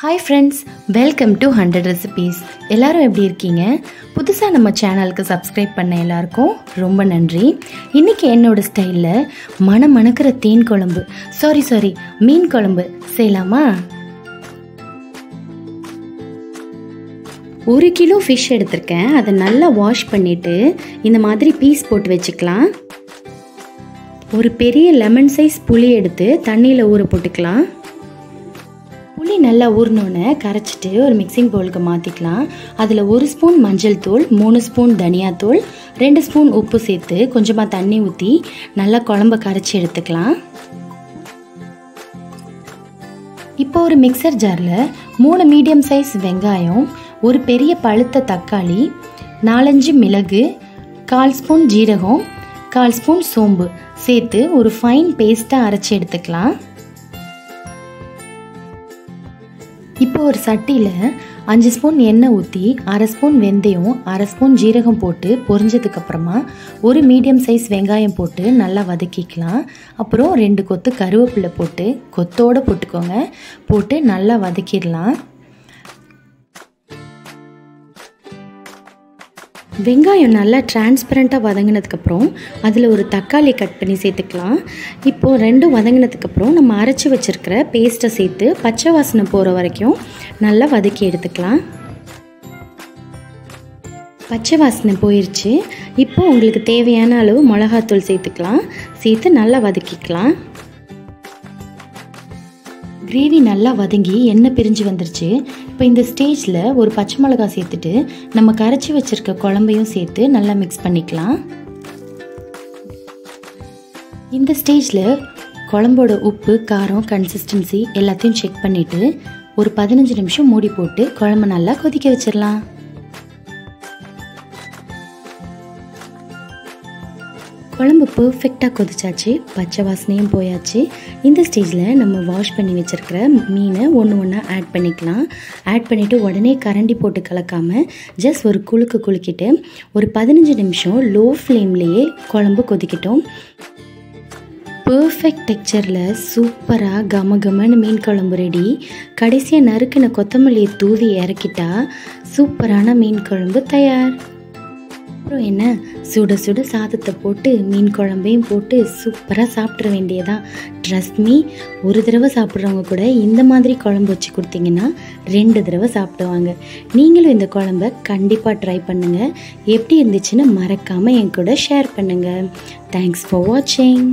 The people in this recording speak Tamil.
Hi friends, welcome to 100 recipes. எல்லாரும் எப்படி இருக்கீங்க? புதுசா நம்ம சேனலுக்கு subscribe பண்ண எல்லாருக்கும் ரொம்ப நன்றி. இன்னைக்கு என்னோட ஸ்டைல்ல மணமணக்கிற தேன் குழம்பு, சாரி மீன் குழம்பு செய்யலாமா? 1 கிலோ fish எடுத்துர்க்கேன். அதை நல்லா வாஷ் பண்ணிட்டு இந்த மாதிரி பீஸ் போட்டு வெச்சுக்கலாம். ஒரு பெரிய லெமன் சைஸ் புளி எடுத்து தண்ணியில ஊற போட்டுக்கலாம். புளி நல்லா ஊறினோன்னே கரைச்சிட்டு ஒரு மிக்சிங் பவுலுக்கு மாற்றிக்கலாம். அதில் 1 ஸ்பூன் மஞ்சள் தூள், 3 ஸ்பூன் தனியாத்தூள், 2 ஸ்பூன் உப்பு சேர்த்து கொஞ்சமாக தண்ணி ஊற்றி நல்லா குழம்ப கரைச்சி எடுத்துக்கலாம். இப்போ ஒரு மிக்சர் ஜாரில் 3 மீடியம் சைஸ் வெங்காயம், ஒரு பெரிய பழுத்த தக்காளி, 4-5 மிளகு, 1/4 ஸ்பூன் ஜீரகம், 1/4 ஸ்பூன் சோம்பு சேர்த்து ஒரு ஃபைன் பேஸ்ட்டாக அரைச்சி எடுத்துக்கலாம். இப்போ ஒரு சட்டியில் 5 ஸ்பூன் எண்ணெய் ஊற்றி 1/2 ஸ்பூன் வெந்தயம், 1/2 ஸ்பூன் ஜீரகம் போட்டு பொரிஞ்சதுக்கப்புறமா ஒரு மீடியம் சைஸ் வெங்காயம் போட்டு நல்லா வதக்கிக்கலாம். அப்புறம் 2 கொத்து கருவேப்பிலை போட்டு கொத்தோடு போட்டுக்கோங்க, போட்டு நல்லா வதக்கிடலாம். வெங்காயம் நல்லா டிரான்ஸ்பரண்ட்டாக வதங்கினதுக்கப்புறம் அதில் ஒரு தக்காளி கட் பண்ணி சேர்த்துக்கலாம். இப்போது 2 வதங்கினதுக்கப்புறம் நம்ம அரைச்சி வச்சுருக்கிற பேஸ்ட்டை சேர்த்து பச்சை வாசனை போகிற வரைக்கும் நல்லா வதக்கி எடுத்துக்கலாம். பச்சை வாசனை போயிடுச்சு. இப்போது உங்களுக்கு தேவையான அளவு மிளகாத்தூள் சேர்த்துக்கலாம். சேர்த்து நல்லா வதக்கிக்கலாம். கிரேவி நல்லா வதங்கி எண்ணெய் பிரிஞ்சு வந்துருச்சு. இப்போ இந்த ஸ்டேஜில் ஒரு பச்சை மிளகாய் சேர்த்துட்டு நம்ம கரைச்சி வச்சுருக்க குழம்பையும் சேர்த்து நல்லா மிக்ஸ் பண்ணிக்கலாம். இந்த ஸ்டேஜில் குழம்போட உப்பு, காரம், கன்சிஸ்டன்சி எல்லாத்தையும் செக் பண்ணிவிட்டு ஒரு 15 நிமிஷம் மூடி போட்டு குழம்பு நல்லா கொதிக்க வச்சிடலாம். குழம்பு பர்ஃபெக்டாக கொதிச்சாச்சு, பச்சை வாசனையும் போயாச்சு. இந்த ஸ்டேஜில் நம்ம வாஷ் பண்ணி வச்சுருக்கிற மீனை ஒன்று ஆட் பண்ணிக்கலாம். ஆட் பண்ணிவிட்டு உடனே கரண்டி போட்டு கலக்காமல் ஜஸ்ட் ஒரு குலுக்கிட்டு ஒரு 15 நிமிஷம் லோ ஃப்ளேம்லேயே குழம்பு கொதிக்கட்டும். பர்ஃபெக்ட் டெக்ஸ்சரில் சூப்பராக கமகமன்னு மீன் குழம்பு ரெடி. கடைசியாக நறுக்கின கொத்தமல்லியை தூவி இறக்கிட்டா சூப்பரான மீன் குழம்பு தயார். அப்புறம் என்ன, சுட சுட சாதத்தை போட்டு மீன் குழம்பையும் போட்டு சூப்பராக சாப்பிட்ற வேண்டியதான். ட்ரஸ்ட் மீ, ஒரு தடவை சாப்பிட்றவங்க கூட இந்த மாதிரி குழம்பு வச்சு கொடுத்தீங்கன்னா 2 தடவை சாப்பிடுவாங்க. நீங்களும் இந்த குழம்பை கண்டிப்பாக ட்ரை பண்ணுங்கள். எப்படி இருந்துச்சுன்னு மறக்காமல் என் கூட ஷேர் பண்ணுங்கள். தேங்க்ஸ் ஃபார் வாட்சிங்.